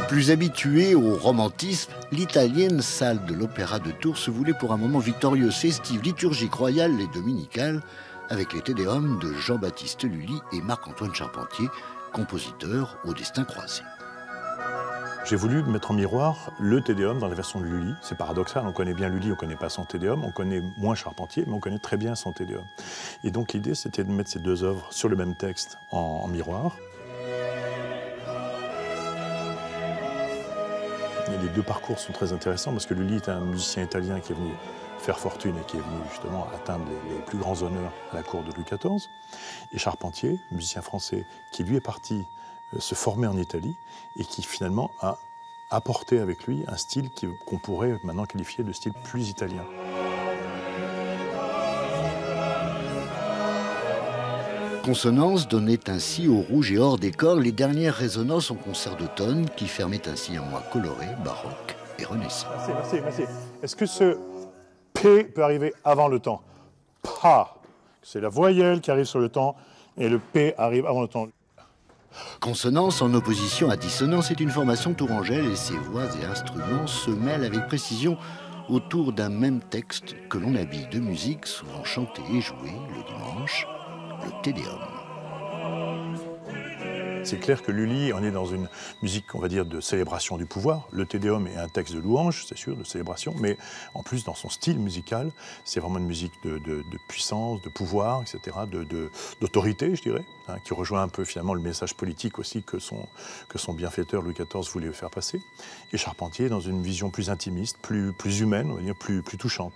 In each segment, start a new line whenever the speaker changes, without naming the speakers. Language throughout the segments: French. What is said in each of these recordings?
Plus habituée au romantisme, l'italienne salle de l'Opéra de Tours se voulait pour un moment victorieuse, festive, liturgique, royale et dominicale, avec les Te Deum de Jean-Baptiste Lully et Marc-Antoine Charpentier, compositeurs au destin croisé.
J'ai voulu mettre en miroir le Te Deum dans la version de Lully. C'est paradoxal, on connaît bien Lully, on ne connaît pas son Te Deum, on connaît moins Charpentier, mais on connaît très bien son Te Deum. Et donc l'idée, c'était de mettre ces deux œuvres sur le même texte en miroir. Et les deux parcours sont très intéressants parce que Lully est un musicien italien qui est venu faire fortune et qui est venu justement atteindre les plus grands honneurs à la cour de Louis XIV. Et Charpentier, musicien français, qui lui est parti se former en Italie et qui finalement a apporté avec lui un style qu'on pourrait maintenant qualifier de style plus italien.
Consonance donnait ainsi au rouge et or décor les dernières résonances en concert d'automne qui fermaient ainsi un mois coloré, baroque et renaissant.
Merci. Est-ce que ce P peut arriver avant le temps? Pa. C'est la voyelle qui arrive sur le temps et le P arrive avant le temps.
Consonance en opposition à dissonance est une formation tourangelle et ses voix et instruments se mêlent avec précision autour d'un même texte que l'on habille de musique souvent chantée et jouée le dimanche, le Te Deum.
C'est clair que Lully, on est dans une musique, on va dire, de célébration du pouvoir. Le Te Deum est un texte de louange, c'est sûr, de célébration, mais en plus, dans son style musical, c'est vraiment une musique de puissance, de pouvoir, etc., d'autorité, je dirais, hein, qui rejoint un peu finalement le message politique aussi que son bienfaiteur Louis XIV voulait faire passer. Et Charpentier dans une vision plus intimiste, plus humaine, on va dire, plus touchante.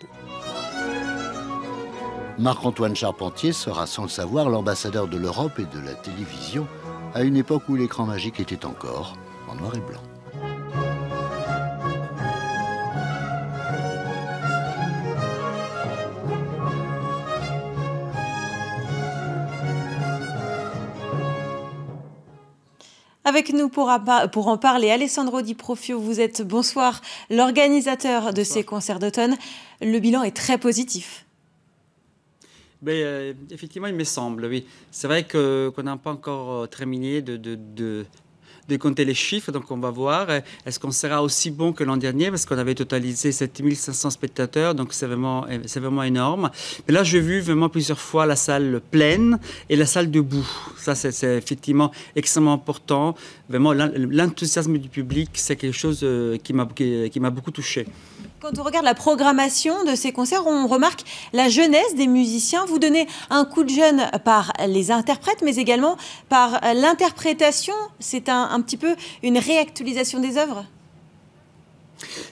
Marc-Antoine Charpentier sera sans le savoir l'ambassadeur de l'Europe et de la télévision à une époque où l'écran magique était encore en noir et blanc.
Avec nous pour en parler, Alessandro Di Profio, vous êtes, bonsoir, l'organisateur de ces concerts d'automne. Le bilan est très positif.
Effectivement, il me semble, oui. C'est vrai qu'on n'a pas encore terminé de compter les chiffres, donc on va voir. Est-ce qu'on sera aussi bon que l'an dernier? Parce qu'on avait totalisé 7500 spectateurs, donc c'est vraiment énorme. Mais là, j'ai vu vraiment plusieurs fois la salle pleine et la salle debout. Ça, c'est effectivement extrêmement important. Vraiment, l'enthousiasme du public, c'est quelque chose qui m'a beaucoup touché.
Quand on regarde la programmation de ces concerts, on remarque la jeunesse des musiciens. Vous donnez un coup de jeune par les interprètes, mais également par l'interprétation. C'est un petit peu une réactualisation des œuvres.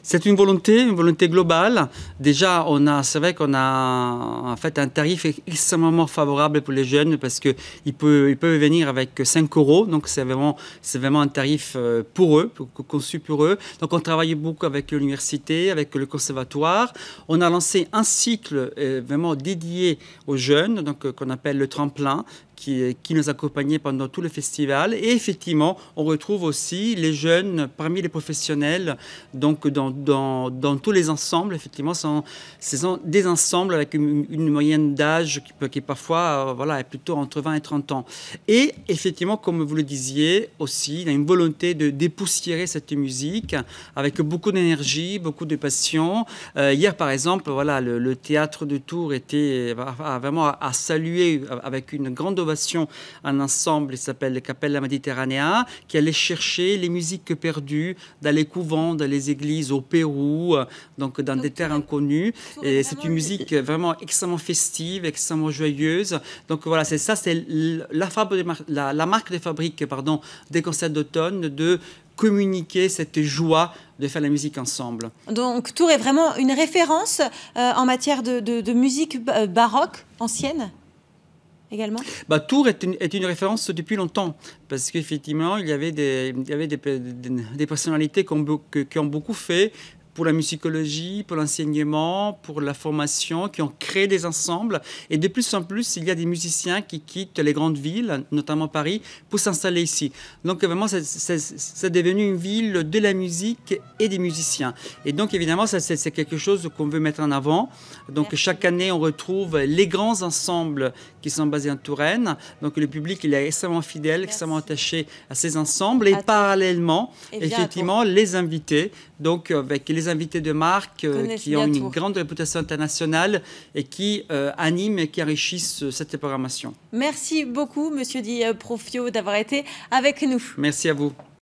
C'est une volonté globale. Déjà, c'est vrai qu'on a en fait un tarif extrêmement favorable pour les jeunes parce qu'ils peuvent venir avec 5 €. Donc, c'est vraiment un tarif pour eux, conçu pour eux. Donc, on travaille beaucoup avec l'université, avec le conservatoire. On a lancé un cycle vraiment dédié aux jeunes, donc qu'on appelle le tremplin, qui nous accompagnait pendant tout le festival. Et effectivement, on retrouve aussi les jeunes parmi les professionnels, donc dans tous les ensembles. Effectivement, ce sont des ensembles avec une moyenne d'âge qui parfois est plutôt entre 20 et 30 ans. Et effectivement, comme vous le disiez aussi, il y a une volonté de dépoussiérer cette musique avec beaucoup d'énergie, beaucoup de passion. Hier, par exemple, le théâtre de Tours était vraiment à saluer avec une grande ovation un ensemble qui s'appelle le Cappella Mediterranea, qui allait chercher les musiques perdues dans les couvents, dans les églises au Pérou, donc dans des terres inconnues. Et c'est une musique vraiment extrêmement festive, extrêmement joyeuse. Donc voilà, c'est la marque de fabrique des concerts d'automne, de communiquer cette joie de faire la musique ensemble.
Donc Tours est vraiment une référence en matière de musique baroque ancienne également?
Tours est une référence depuis longtemps, parce qu'effectivement, il y avait des personnalités qui ont beaucoup fait pour la musicologie, pour l'enseignement, pour la formation, qui ont créé des ensembles. Et de plus en plus, il y a des musiciens qui quittent les grandes villes, notamment Paris, pour s'installer ici. Donc vraiment, c'est devenu une ville de la musique et des musiciens. Et donc évidemment, c'est quelque chose qu'on veut mettre en avant. Donc chaque année, on retrouve les grands ensembles qui sont basés en Touraine. Donc le public, il est extrêmement fidèle, extrêmement attaché à ces ensembles. Et parallèlement, effectivement, les invités, donc avec les invités de marque qui ont une grande réputation internationale et qui animent et qui enrichissent cette programmation.
Merci beaucoup, Monsieur Di Profio, d'avoir été avec nous.
Merci à vous.